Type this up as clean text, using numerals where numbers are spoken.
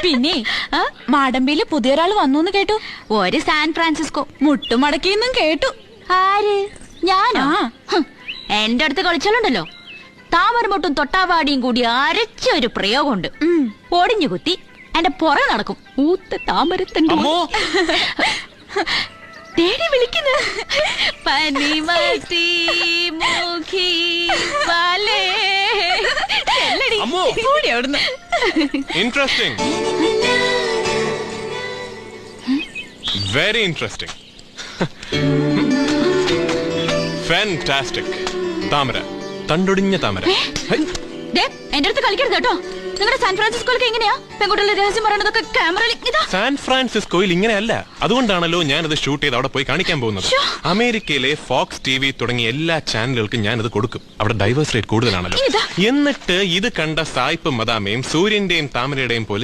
പിന്നെ മാടമ്പിയില് പുതിയൊരാൾ വന്നു കേട്ടു. ഒരു സാൻ ഫ്രാൻസിസ്കോ മുട്ടുമടക്കിന്നും കേട്ടു. ആര്? ഞാനോ? എന്റെ അടുത്ത് കളിച്ചാലുണ്ടല്ലോ, താമരമുട്ടും തൊട്ടാവാടിയും കൂടി അരച്ചൊരു പ്രയോഗമുണ്ട്. ഒടിഞ്ഞു കുത്തി എന്റെ പുറകെ നടക്കും. ഊത്ത താമരത്തണ്ട് തേടി വിളിക്കുന്നു. പനിമത്തി Mukhi പാലേ. Interesting. Very interesting. Fantastic. താമര, തണ്ടൊടിഞ്ഞ താമര. എന്റെ അടുത്ത് കളിക്കരുത് കേട്ടോ. നിങ്ങളുടെ സാൻ ഫ്രാൻസിസ്കോയിലൊക്കെ എങ്ങനെയാ പെൺകുട്ടികളുടെ രഹസ്യം പറയണതൊക്കെ ക്യാമറയിൽ? സാൻ ഫ്രാൻസിസ്കോയിൽ ഇങ്ങനെയല്ല. അതുകൊണ്ടാണല്ലോ ഞാനത് ഷൂട്ട് ചെയ്ത് അവിടെ പോയി കാണിക്കാൻ പോകുന്നത്. അമേരിക്കയിലെ ഫോക്സ് ടിവി തുടങ്ങിയ എല്ലാ ചാനലുകൾക്കും ഞാനത് കൊടുക്കും. അവിടെ ഡൈവേഴ്സ് റേറ്റ് കൂടുതലാണല്ലോ. എന്നിട്ട് ഇത് കണ്ട സായിപ്പും മദാമയും സൂര്യന്റെയും താമരയുടെയും പോലെ